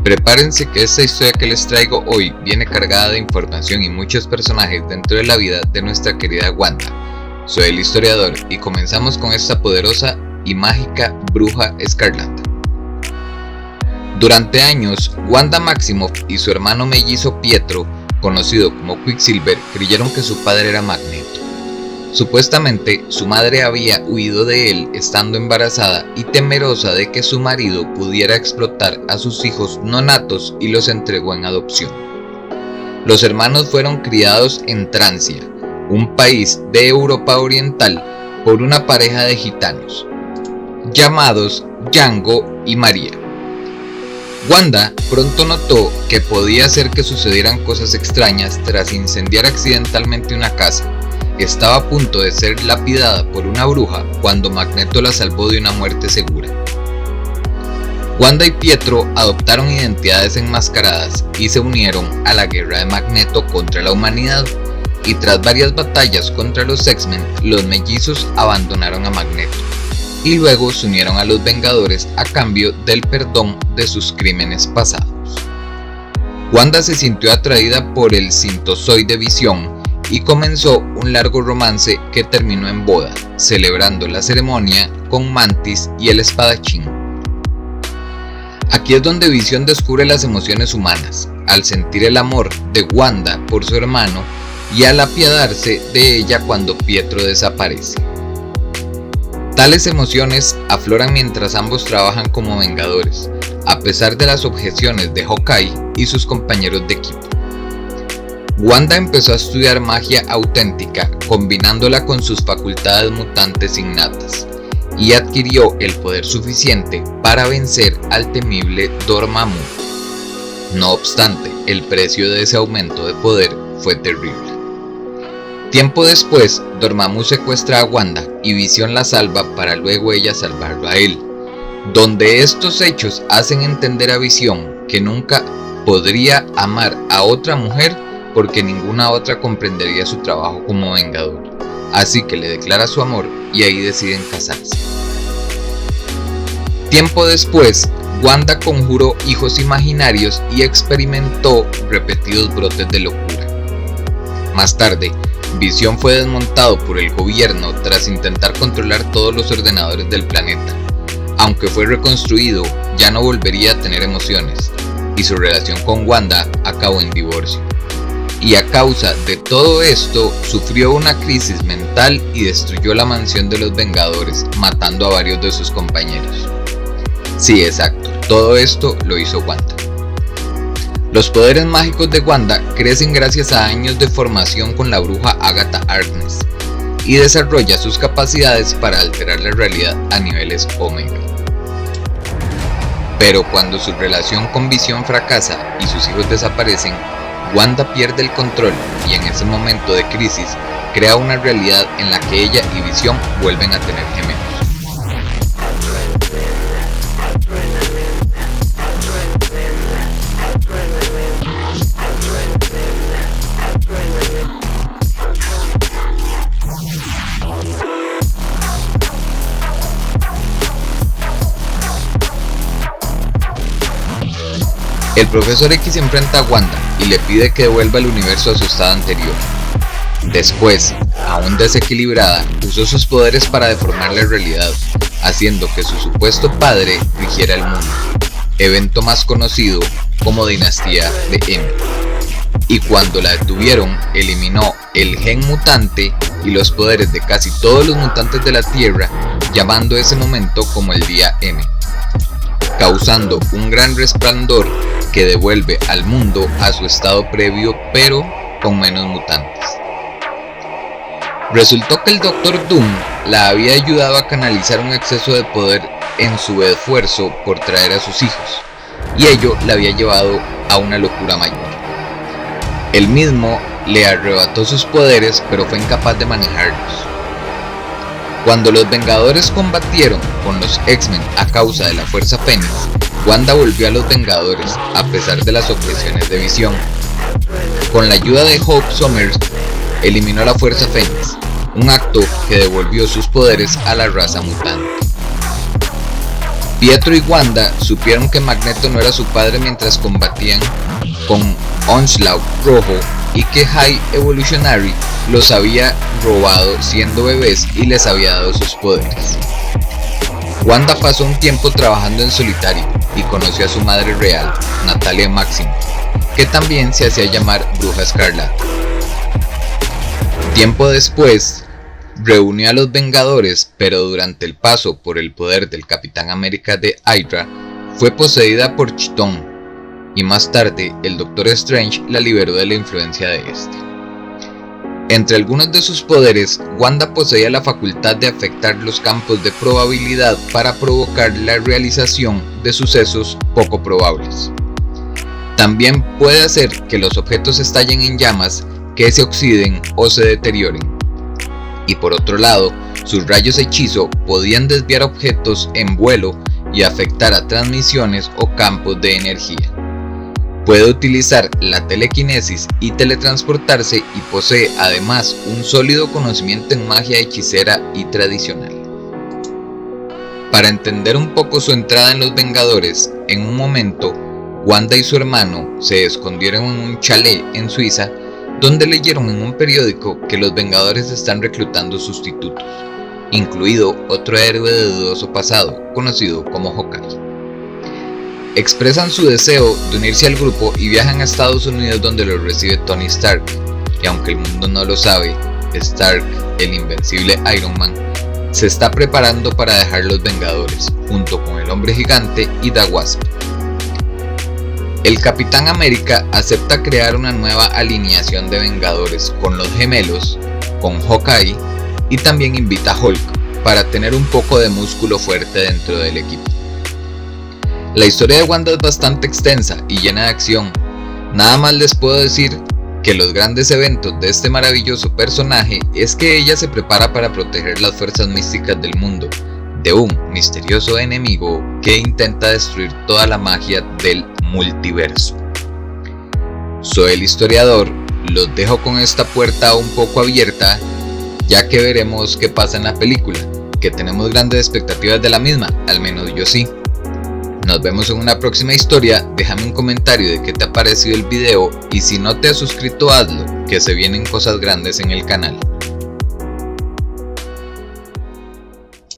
Prepárense que esta historia que les traigo hoy viene cargada de información y muchos personajes dentro de la vida de nuestra querida Wanda. Soy el historiador y comenzamos con esta poderosa y mágica bruja escarlata. Durante años, Wanda Maximoff y su hermano mellizo Pietro, conocido como Quicksilver, creyeron que su padre era Magneto. Supuestamente, su madre había huido de él estando embarazada y temerosa de que su marido pudiera explotar a sus hijos no natos y los entregó en adopción. Los hermanos fueron criados en Trancia, un país de Europa Oriental, por una pareja de gitanos, llamados Django y María. Wanda pronto notó que podía hacer que sucedieran cosas extrañas tras incendiar accidentalmente una casa. Estaba a punto de ser lapidada por una bruja cuando Magneto la salvó de una muerte segura. Wanda y Pietro adoptaron identidades enmascaradas y se unieron a la guerra de Magneto contra la humanidad, y tras varias batallas contra los X-Men, los mellizos abandonaron a Magneto y luego se unieron a los Vengadores a cambio del perdón de sus crímenes pasados. Wanda se sintió atraída por el sintozoide Visión y comenzó un largo romance que terminó en boda, celebrando la ceremonia con Mantis y el espadachín. Aquí es donde Visión descubre las emociones humanas, al sentir el amor de Wanda por su hermano y al apiadarse de ella cuando Pietro desaparece. Tales emociones afloran mientras ambos trabajan como Vengadores, a pesar de las objeciones de Hawkeye y sus compañeros de equipo. Wanda empezó a estudiar magia auténtica, combinándola con sus facultades mutantes innatas, y adquirió el poder suficiente para vencer al temible Dormammu. No obstante, el precio de ese aumento de poder fue terrible. Tiempo después, Dormammu secuestra a Wanda y Visión la salva para luego ella salvarlo a él, donde estos hechos hacen entender a Visión que nunca podría amar a otra mujer porque ninguna otra comprendería su trabajo como Vengador, así que le declara su amor y ahí deciden casarse. Tiempo después, Wanda conjuró hijos imaginarios y experimentó repetidos brotes de locura. Más tarde, Visión fue desmontado por el gobierno tras intentar controlar todos los ordenadores del planeta. Aunque fue reconstruido, ya no volvería a tener emociones, y su relación con Wanda acabó en divorcio. Y a causa de todo esto, sufrió una crisis mental y destruyó la mansión de los Vengadores, matando a varios de sus compañeros. Sí, exacto, todo esto lo hizo Wanda. Los poderes mágicos de Wanda crecen gracias a años de formación con la bruja Agatha Harkness, y desarrolla sus capacidades para alterar la realidad a niveles Omega. Pero cuando su relación con Visión fracasa y sus hijos desaparecen, Wanda pierde el control y en ese momento de crisis crea una realidad en la que ella y Visión vuelven a tener gemelos. El Profesor X enfrenta a Wanda y le pide que devuelva el universo a su estado anterior. Después, aún desequilibrada, usó sus poderes para deformar la realidad, haciendo que su supuesto padre rigiera el mundo, evento más conocido como Dinastía de M. Y cuando la detuvieron, eliminó el gen mutante y los poderes de casi todos los mutantes de la Tierra, llamando ese momento como el Día M, causando un gran resplandor que devuelve al mundo a su estado previo, pero con menos mutantes. Resultó que el Doctor Doom la había ayudado a canalizar un exceso de poder en su esfuerzo por traer a sus hijos, y ello la había llevado a una locura mayor. Él mismo le arrebató sus poderes, pero fue incapaz de manejarlos. Cuando los Vengadores combatieron con los X-Men a causa de la Fuerza Fénix, Wanda volvió a los Vengadores a pesar de las objeciones de Visión. Con la ayuda de Hope Summers, eliminó la Fuerza Fénix, un acto que devolvió sus poderes a la raza mutante. Pietro y Wanda supieron que Magneto no era su padre mientras combatían con Onslaught Rojo y que High Evolutionary los había robado siendo bebés y les había dado sus poderes. Wanda pasó un tiempo trabajando en solitario y conoció a su madre real, Natalia Maximoff, que también se hacía llamar Bruja Escarlata. Tiempo después, reunió a los Vengadores, pero durante el paso por el poder del Capitán América de Hydra, fue poseída por Chitón, y más tarde el Doctor Strange la liberó de la influencia de este. Entre algunos de sus poderes, Wanda poseía la facultad de afectar los campos de probabilidad para provocar la realización de sucesos poco probables. También puede hacer que los objetos estallen en llamas, que se oxiden o se deterioren. Y por otro lado, sus rayos hechizo podían desviar objetos en vuelo y afectar a transmisiones o campos de energía. Puede utilizar la telequinesis y teletransportarse y posee además un sólido conocimiento en magia hechicera y tradicional. Para entender un poco su entrada en los Vengadores, en un momento, Wanda y su hermano se escondieron en un chalet en Suiza, donde leyeron en un periódico que los Vengadores están reclutando sustitutos, incluido otro héroe de dudoso pasado, conocido como Hawkeye. Expresan su deseo de unirse al grupo y viajan a Estados Unidos, donde los recibe Tony Stark, y aunque el mundo no lo sabe, Stark, el invencible Iron Man, se está preparando para dejar los Vengadores, junto con el Hombre Gigante y The Wasp. El Capitán América acepta crear una nueva alineación de Vengadores con los gemelos, con Hawkeye, y también invita a Hulk para tener un poco de músculo fuerte dentro del equipo. La historia de Wanda es bastante extensa y llena de acción. Nada más les puedo decir que los grandes eventos de este maravilloso personaje es que ella se prepara para proteger las fuerzas místicas del mundo de un misterioso enemigo que intenta destruir toda la magia del multiverso. Soy el historiador, los dejo con esta puerta un poco abierta, ya que veremos qué pasa en la película, que tenemos grandes expectativas de la misma, al menos yo sí. Nos vemos en una próxima historia, déjame un comentario de qué te ha parecido el video y si no te has suscrito hazlo, que se vienen cosas grandes en el canal.